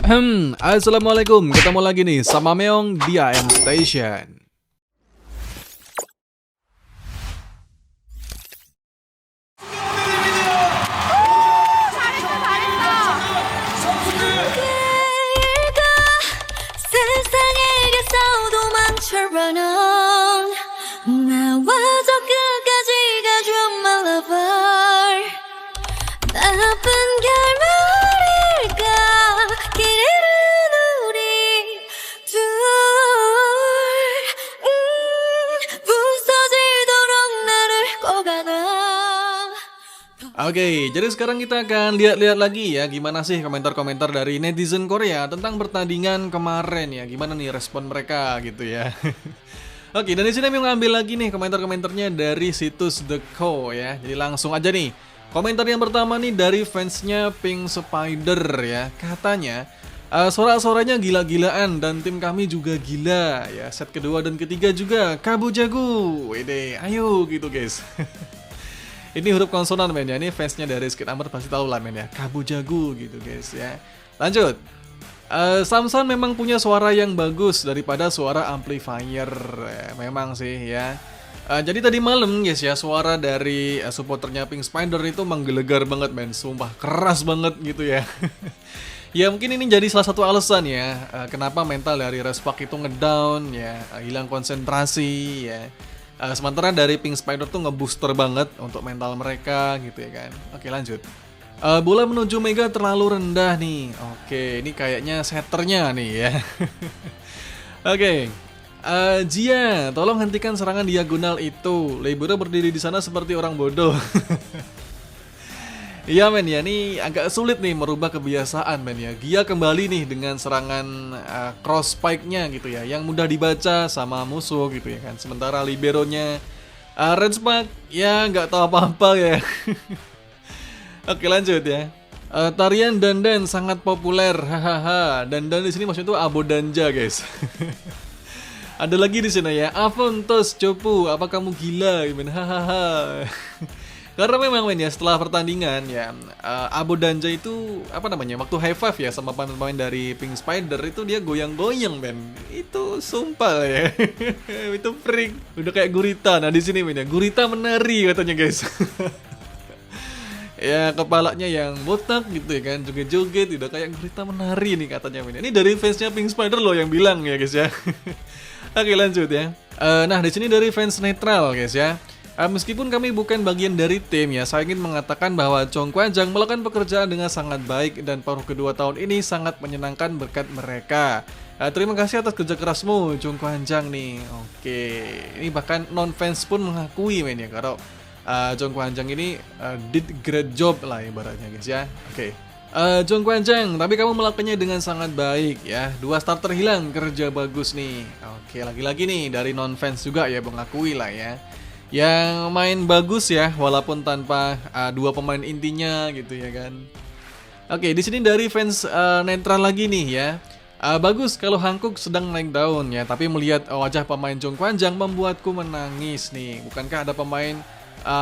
Assalamualaikum, ketemu lagi nih sama Meong di AM Station. 세상에게서 도망쳐run on 나와서 끝까지 가줘 my lover 나쁜 결말일까 길 잃은 우리 둘 부서지도록 나를 꼭 안아. Oke, jadi sekarang kita akan lihat-lihat lagi ya gimana sih komentar-komentar dari netizen Korea tentang pertandingan kemarin ya. Gimana nih respon mereka gitu ya. Oke, dan di sini Meong ngambil lagi nih komentar-komentarnya dari situs The Co ya. Jadi langsung aja nih. Komentar yang pertama nih dari fansnya Pink Spider ya. Katanya suara-suaranya gila-gilaan dan tim kami juga gila ya. Set kedua dan ketiga juga Kabu Jago. Wede, ayo gitu guys. Ini huruf konsonan men ya. Ini fansnya dari Skid Amber pasti tahu lah men ya. Kabu Jago gitu guys ya. Lanjut. Samson memang punya suara yang bagus daripada suara amplifier. Memang sih ya. Jadi tadi malam guys ya, suara dari supporternya Pink Spider itu menggelegar banget men. Sumpah keras banget gitu ya. Ya mungkin ini jadi salah satu alasan ya kenapa mental dari Respark itu ngedown ya, hilang konsentrasi ya. Sementara dari Pink Spider tuh ngebooster banget untuk mental mereka gitu ya kan. Oke lanjut. Bola menuju Mega terlalu rendah nih. Oke, ini kayaknya setternya nih ya. Oke. Jia, tolong hentikan serangan diagonal itu. Libero berdiri di sana seperti orang bodoh. Iya men ya, ini agak sulit nih merubah kebiasaan men ya. Gia kembali nih dengan serangan cross spike-nya gitu ya, yang mudah dibaca sama musuh gitu ya kan. Sementara liberonya Respark ya nggak tahu apa-apa ya. Oke lanjut ya. Tarian dandan sangat populer, hahaha. Dandan di sini maksudnya itu abodanja guys. Ada lagi di sini ya, Avontos Copu, apa kamu gila? Hahaha. Karena memang men ya setelah pertandingan ya Abodanja itu apa namanya waktu high five ya sama pemain dari Pink Spider itu dia goyang-goyang men. Itu sumpah ya. Itu freak. Udah kayak gurita. Nah di sini men ya gurita menari katanya guys. Ya kepalanya yang botak gitu ya kan, joget-joget udah kayak gurita menari nih katanya men. Ini dari fansnya Pink Spider loh yang bilang ya guys ya. Oke lanjut ya. Nah di sini dari fans netral guys ya. Meskipun kami bukan bagian dari tim ya, saya ingin mengatakan bahwa Chong Kwanjang melakukan pekerjaan dengan sangat baik dan paruh kedua tahun ini sangat menyenangkan berkat mereka. Terima kasih atas kerja kerasmu Chong Kwanjang nih. Oke, ini bahkan non fans pun mengakui men ya kalau Chong Kwanjang ini did great job lah ibaratnya guys ya. Oke. Chong Kwanjang, tapi kamu melakukannya dengan sangat baik ya. 2 starter hilang, kerja bagus nih. Oke, lagi-lagi nih dari non fans juga ya mengakui lah ya. Yang main bagus ya, walaupun tanpa 2 pemain intinya gitu ya kan. Oke, di sini dari fans netral lagi nih ya. Bagus kalau Hankook sedang naik daun ya, tapi melihat wajah pemain Chong Kwanjang membuatku menangis nih. Bukankah ada pemain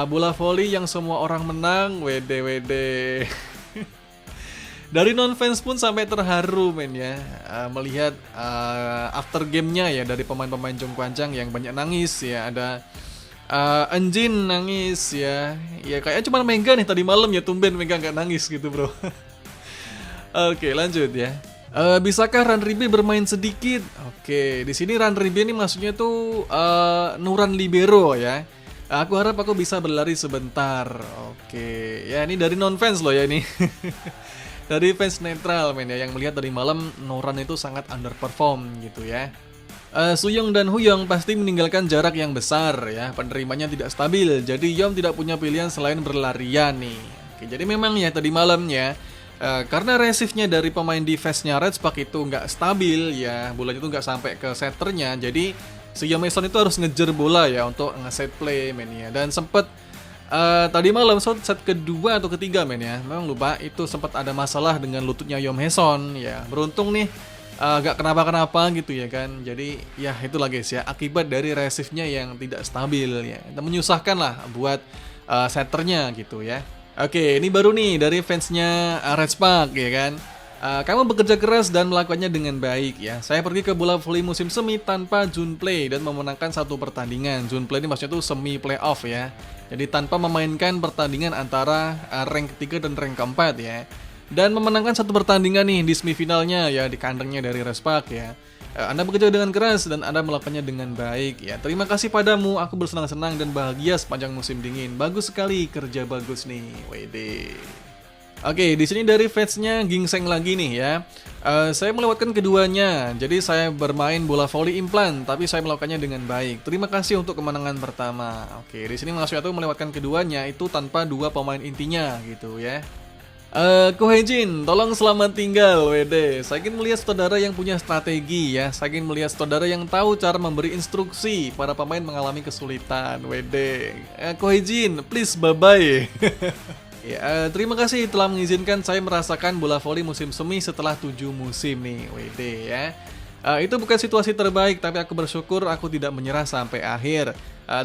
bola voli yang semua orang menang? Wede. Dari non fans pun sampai terharu men ya, melihat after game-nya ya dari pemain-pemain Chong Kwanjang yang banyak nangis ya. Ada Anjin nangis ya. Ya kayaknya cuma Mega nih tadi malam ya, tumben Mega nggak nangis gitu bro. Oke lanjut ya. Bisakah Ranribe bermain sedikit? Oke, di sini Ranribe ini maksudnya tuh Nuran Libero ya. Aku harap aku bisa berlari sebentar. Oke, ya ini dari non fans loh ya ini. Dari fans netral men ya, yang melihat dari malam Nuran itu sangat underperform gitu ya. Suyong dan Huyong pasti meninggalkan jarak yang besar ya, penerimanya tidak stabil, jadi Yom tidak punya pilihan selain berlarian nih. Oke, jadi memang ya tadi malamnya karena resifnya dari pemain defense-nya Respark itu nggak stabil ya, bolanya itu nggak sampai ke setternya, jadi si Yom Mason itu harus ngejar bola ya untuk nge-set play men ya. Dan sempet tadi malam set kedua atau ketiga men ya, memang lupa itu sempat ada masalah dengan lututnya Yom Heson ya. Beruntung nih gak kenapa-kenapa gitu ya kan. Jadi ya itulah guys ya, akibat dari resifnya yang tidak stabil ya, dan menyusahkan lah buat setternya gitu ya. Oke, ini baru nih dari fansnya Respark ya kan. Kamu bekerja keras dan melakukannya dengan baik ya. Saya pergi ke bola voli musim semi tanpa Junplay dan memenangkan satu pertandingan. Junplay ini maksudnya tuh semi playoff ya. Jadi tanpa memainkan pertandingan antara rank ketiga dan rank keempat ya. Dan memenangkan satu pertandingan nih di semifinalnya ya, di kandangnya dari Respak ya. Anda bekerja dengan keras dan Anda melakukannya dengan baik ya. Terima kasih padamu, aku bersenang-senang dan bahagia sepanjang musim dingin. Bagus sekali, kerja bagus nih. Wede. Oke, di sini dari fansnya Gingseng lagi nih ya. Saya melewatkan keduanya. Jadi saya bermain bola voli implan, tapi saya melakukannya dengan baik. Terima kasih untuk kemenangan pertama. Oke, di sini maksudnya tuh melewatkan keduanya itu tanpa dua pemain intinya gitu ya. Kohejin, tolong selamat tinggal, WD. Saya ingin melihat saudara yang punya strategi ya. Saya ingin melihat saudara yang tahu cara memberi instruksi para pemain mengalami kesulitan, WD. Kohejin, please bye-bye. Ya, terima kasih telah mengizinkan saya merasakan bola voli musim semi setelah 7 musim nih, WD ya. Itu bukan situasi terbaik, tapi aku bersyukur aku tidak menyerah sampai akhir.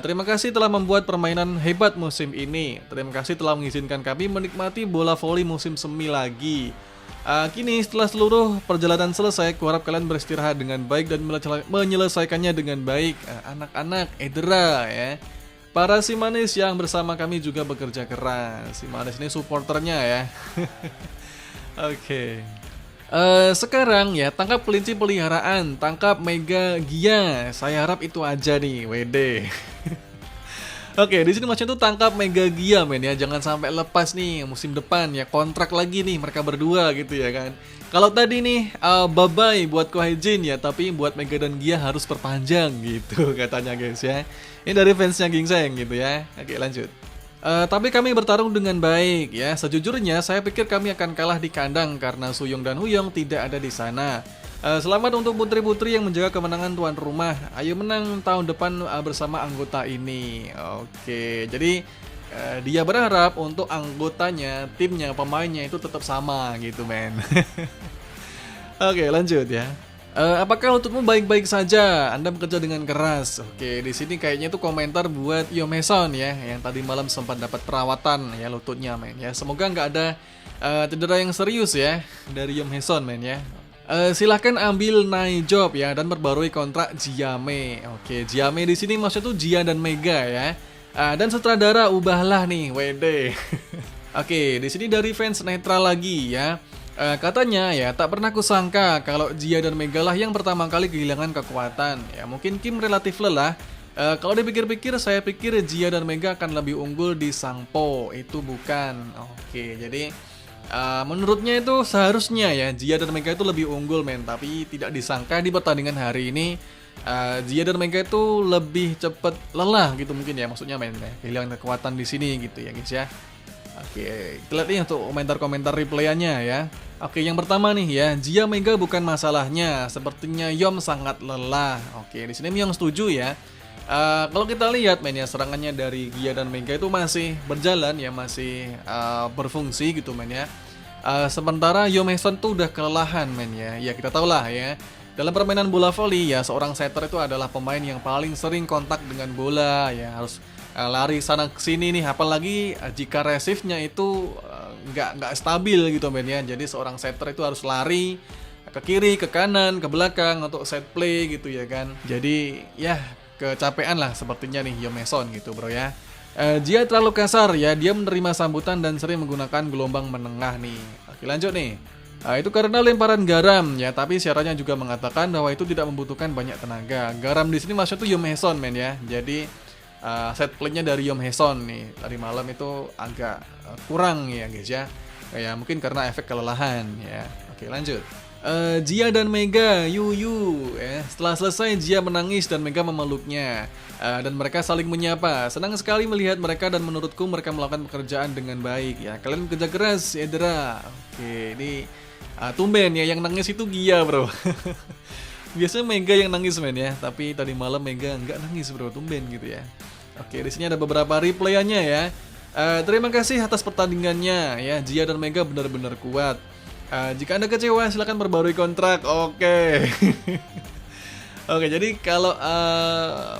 Terima kasih telah membuat permainan hebat musim ini. Terima kasih telah mengizinkan kami menikmati bola voli musim semi lagi. Kini setelah seluruh perjalanan selesai, kuharap kalian beristirahat dengan baik dan menyelesaikannya dengan baik. Anak-anak, Edra ya. Para si manis yang bersama kami juga bekerja keras. Si manis ini supporternya ya. Oke. Sekarang ya, tangkap kelinci peliharaan, tangkap Mega Gia. Saya harap itu aja nih, WD. Oke, di sini maksudnya tuh tangkap Mega Gia men ya, jangan sampai lepas nih musim depan ya, kontrak lagi nih mereka berdua gitu ya kan. Kalau tadi nih bye bye buat Kohejin ya, tapi buat Mega dan Gia harus perpanjang gitu katanya guys ya. Ini dari fansnya Gingseng gitu ya. Oke, lanjut. Tapi kami bertarung dengan baik ya. Sejujurnya saya pikir kami akan kalah di kandang karena Suyong dan Huyong tidak ada di sana. Selamat untuk putri-putri yang menjaga kemenangan tuan rumah. Ayo menang tahun depan bersama anggota ini. Oke, jadi dia berharap untuk anggotanya, timnya, pemainnya itu tetap sama gitu men. Oke, lanjut ya. Apakah lututmu baik-baik saja? Anda bekerja dengan keras. Oke, di sini kayaknya itu komentar buat Yomeson ya, yang tadi malam sempat dapat perawatan ya lututnya men ya. Semoga nggak ada cedera yang serius ya dari Yomeson men ya. Silahkan ambil naik job ya dan perbarui kontrak Jiame. Oke, Jiame di sini maksudnya tuh Jia dan Mega ya. Dan sutradara ubahlah nih, WD. Oke, di sini dari fans netral lagi ya. Katanya ya, tak pernah kusangka kalau Jia dan Mega lah yang pertama kali kehilangan kekuatan. Ya mungkin Kim relatif lelah. Kalau dipikir-pikir, saya pikir Jia dan Mega akan lebih unggul di Sangpo. Itu bukan. Oke, jadi menurutnya itu seharusnya ya Jia dan Mega itu lebih unggul men. Tapi tidak disangka di pertandingan hari ini Jia dan Mega itu lebih cepat lelah gitu mungkin ya, maksudnya men ya. Kehilangan kekuatan di sini gitu ya guys ya. Oke, kita lihat nih untuk komentar-komentar replayannya ya. Oke, yang pertama nih ya, Jia Mega bukan masalahnya. Sepertinya Yom sangat lelah. Oke, di sini Myung setuju ya. Kalau kita lihat men ya, serangannya dari Gia dan Mega itu masih berjalan ya, masih berfungsi gitu men ya. Sementara Yomeson tuh udah kelelahan men ya. Ya kita tahu lah ya. Dalam permainan bola voli ya, seorang setter itu adalah pemain yang paling sering kontak dengan bola ya, harus lari sana kesini nih, apalagi jika resifnya itu nggak stabil gitu men ya. Jadi seorang setter itu harus lari ke kiri, ke kanan, ke belakang untuk set play gitu ya kan. Jadi ya kecapean lah sepertinya nih Yomeson gitu bro ya. Dia terlalu kasar ya, dia menerima sambutan dan sering menggunakan gelombang menengah nih. Oke lanjut nih. Itu karena lemparan garam ya, tapi syaratnya juga mengatakan bahwa itu tidak membutuhkan banyak tenaga. Garam di sini maksudnya tuh Yomeson men ya. Jadi set play-nya dari Yom Haeson nih tadi malam itu agak kurang ya guys ya. Ya mungkin karena efek kelelahan ya. Oke lanjut. Jia dan Mega Yuyu ya. Setelah selesai Jia menangis dan Mega memeluknya dan mereka saling menyapa. Senang sekali melihat mereka dan menurutku mereka melakukan pekerjaan dengan baik ya. Kalian bekerja keras Edra. Oke ini tumben ya yang nangis itu Gia bro. Biasanya Mega yang nangis men ya, tapi tadi malam Mega nggak nangis bro, tumben gitu ya. Oke, di sini ada beberapa replayannya ya. Terima kasih atas pertandingannya ya, Jia dan Mega benar-benar kuat. Jika Anda kecewa silakan perbarui kontrak. Oke. Oke, jadi kalau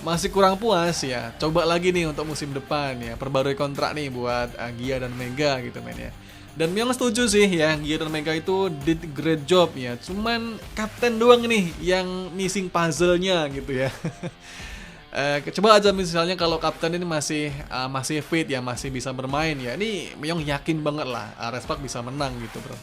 masih kurang puas ya, coba lagi nih untuk musim depan ya, perbarui kontrak nih buat Gia dan Mega gitu men ya. Dan memang setuju sih ya, Gia dan Mega itu did great job ya. Cuman kapten doang nih yang missing puzzle-nya gitu ya. Coba aja misalnya kalau kapten ini masih fit ya, masih bisa bermain ya. Ini Myong yakin banget lah Respak bisa menang gitu, bro.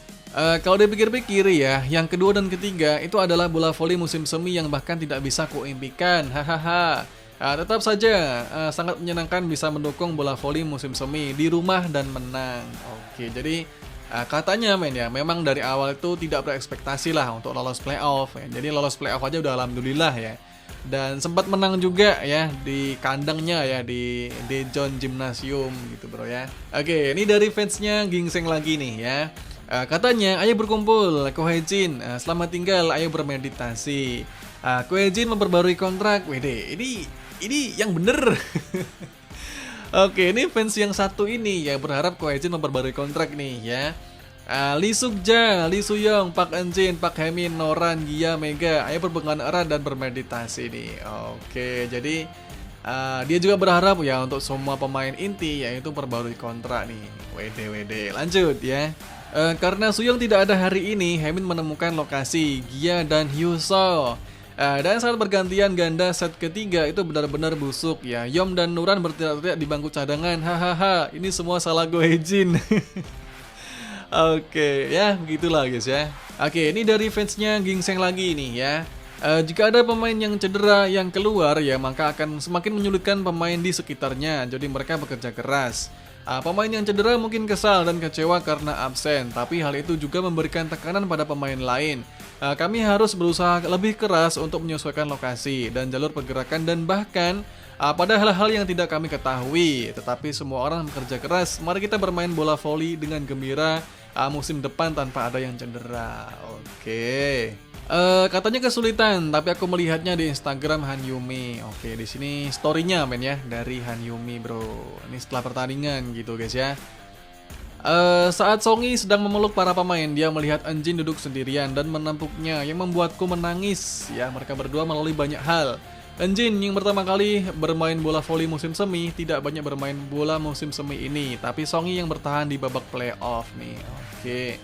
Kalau dipikir-pikir ya, yang kedua dan ketiga itu adalah bola voli musim semi yang bahkan tidak bisa kuimpikan. Hahaha. Tetap saja sangat menyenangkan bisa mendukung bola voli musim semi di rumah dan menang. Oke, jadi katanya men ya, memang dari awal itu tidak berekspektasi lah untuk lolos playoff ya. Jadi lolos playoff aja udah alhamdulillah ya. Dan sempat menang juga ya di kandangnya ya, di Daejeon Gymnasium gitu bro ya. Oke, ini dari fansnya Gingseng lagi nih ya. Katanya, ayo berkumpul, Ko Hae-jin, selamat tinggal, ayo bermeditasi. Ko Hae-jin memperbarui kontrak, wede, ini yang bener. Oke, ini fans yang satu ini ya berharap Ko Hae-jin memperbarui kontrak nih ya. Lee Suk-ja, Lee Soo-young, Park Eun-jin, Park Hae-min, Noran, Gia, Mega, ayo berpegangan erat dan bermeditasi nih. Oke, jadi dia juga berharap ya untuk semua pemain inti yaitu perbarui kontrak nih. WD, lanjut ya. Karena Soo-young tidak ada hari ini, Hae-min menemukan lokasi Gia dan Hyuso. Dan saat pergantian ganda set ketiga itu benar-benar busuk ya. Yom dan Nuran berteriak-teriak di bangku cadangan. Hahaha, ini semua salah Go Hae-jin. Oke, ya begitulah guys ya. Oke, ini dari fansnya Gingseng lagi nih ya. Jika ada pemain yang cedera yang keluar ya, maka akan semakin menyulitkan pemain di sekitarnya. Jadi mereka bekerja keras. Pemain yang cedera mungkin kesal dan kecewa karena absen, tapi hal itu juga memberikan tekanan pada pemain lain. Kami harus berusaha lebih keras untuk menyesuaikan lokasi dan jalur pergerakan dan bahkan pada hal-hal yang tidak kami ketahui. Tetapi semua orang bekerja keras. Mari kita bermain bola voli dengan gembira musim depan tanpa ada yang cedera. Oke. Katanya kesulitan, tapi aku melihatnya di Instagram Han Yumi. Oke, di sini story-nya men ya dari Han Yumi, bro. Ini setelah pertandingan gitu guys ya. Saat Songi sedang memeluk para pemain, dia melihat Eun-jin duduk sendirian dan menampuknya yang membuatku menangis. Ya, mereka berdua melalui banyak hal. Eun-jin yang pertama kali bermain bola voli musim semi tidak banyak bermain bola musim semi ini, tapi Songi yang bertahan di babak playoff nih. Oke.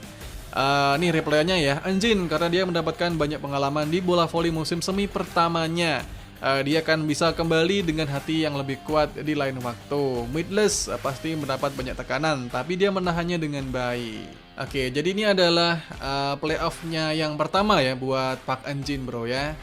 Nih replaynya ya, Eun-jin karena dia mendapatkan banyak pengalaman di bola voli musim semi pertamanya. Dia akan bisa kembali dengan hati yang lebih kuat di lain waktu. Midless pasti mendapat banyak tekanan, tapi dia menahannya dengan baik. Oke, jadi ini adalah playoff-nya yang pertama ya buat Park Eun-jin bro ya.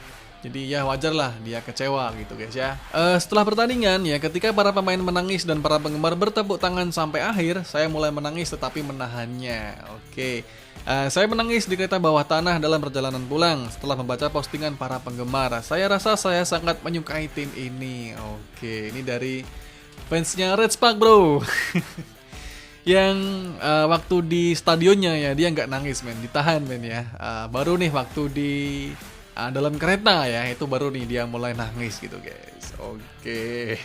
Jadi ya wajar lah dia kecewa gitu guys ya. Setelah pertandingan ya, ketika para pemain menangis dan para penggemar bertepuk tangan sampai akhir, saya mulai menangis tetapi menahannya. Oke. Saya menangis di kereta bawah tanah dalam perjalanan pulang setelah membaca postingan para penggemar. Saya rasa saya sangat menyukai tim ini. Oke, ini dari fansnya Red Spark bro. Yang waktu di stadionnya ya dia nggak nangis men, ditahan men ya. Baru nih waktu di dalam kereta ya, itu baru nih dia mulai nangis gitu guys. Oke.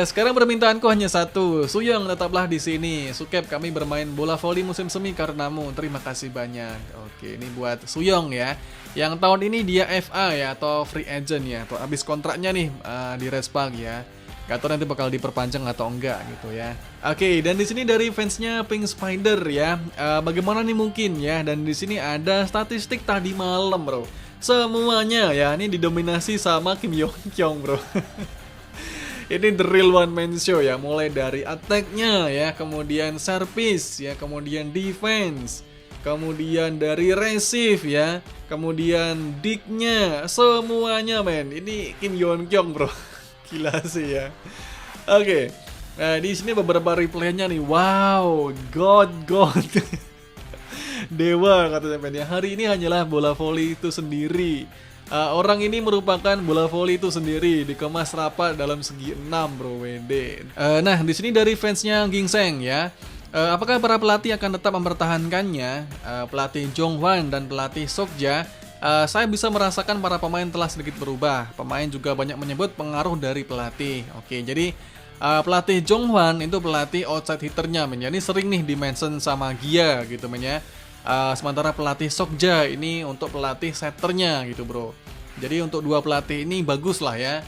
Sekarang permintaanku hanya satu, Soo-young tetaplah di sini. Sukep, kami bermain bola voli musim semi karenamu. Terima kasih banyak. Oke, ini buat Soo-young ya. Yang tahun ini dia FA ya atau free agent ya, atau habis kontraknya nih di Red Spark ya. Gak tahu nanti bakal diperpanjang atau enggak gitu ya. Oke, dan di sini dari fansnya Pink Spider ya. Bagaimana nih mungkin ya? Dan di sini ada statistik tadi malam bro. Semuanya ya, ini didominasi sama Kim Yong Kyung bro. Ini the real one man show ya. Mulai dari attack-nya ya, kemudian service ya, kemudian defense, kemudian dari receive ya, kemudian dig-nya, semuanya men. Ini Kim Yong Kyung bro. Gila sih ya. Oke. Nah, di sini beberapa replaynya nih. Wow, God. Dewa katanya men ya. Hari ini hanyalah bola voli itu sendiri. Orang ini merupakan bola voli itu sendiri, dikemas rapat dalam segi 6 bro WD. Nah, di sini dari fansnya Gingseng ya. Apakah para pelatih akan tetap mempertahankannya? Pelatih Jong-hwan dan pelatih Sok-ja, saya bisa merasakan para pemain telah sedikit berubah. Pemain juga banyak menyebut pengaruh dari pelatih. Oke, jadi pelatih Jong-hwan itu pelatih outside hitternya men. Ini sering nih di-mention sama Gia gitu men ya. Sementara pelatih Sok-ja ini untuk pelatih setternya gitu bro. Jadi untuk dua pelatih ini bagus lah ya.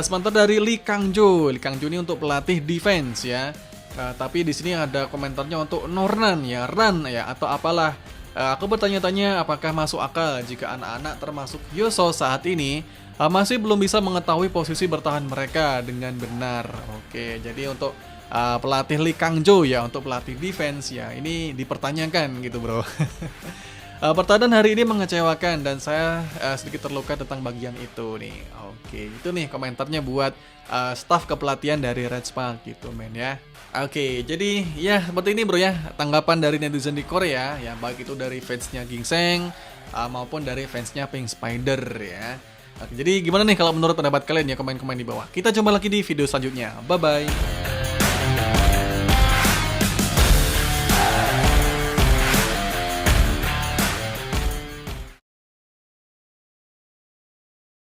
Sementara dari Lee Kang-jo ini untuk pelatih defense ya. Tapi di sini ada komentarnya untuk Nornan ya, Ran ya atau apalah. Aku bertanya-tanya apakah masuk akal jika anak-anak termasuk Yoso saat ini masih belum bisa mengetahui posisi bertahan mereka dengan benar. Oke, jadi untuk pelatih Lee Kang-jo ya, untuk pelatih defense ya, ini dipertanyakan gitu bro. Pertahanan hari ini mengecewakan dan saya sedikit terluka tentang bagian itu nih. Oke, itu nih komentarnya buat staff kepelatihan dari Red Spark gitu men ya. Oke, jadi ya seperti ini bro ya tanggapan dari netizen di Korea ya, baik itu dari fansnya Gingseng maupun dari fansnya Pink Spider ya. Oke, jadi gimana nih kalau menurut pendapat kalian ya, komen-komen di bawah. Kita jumpa lagi di video selanjutnya. Bye bye.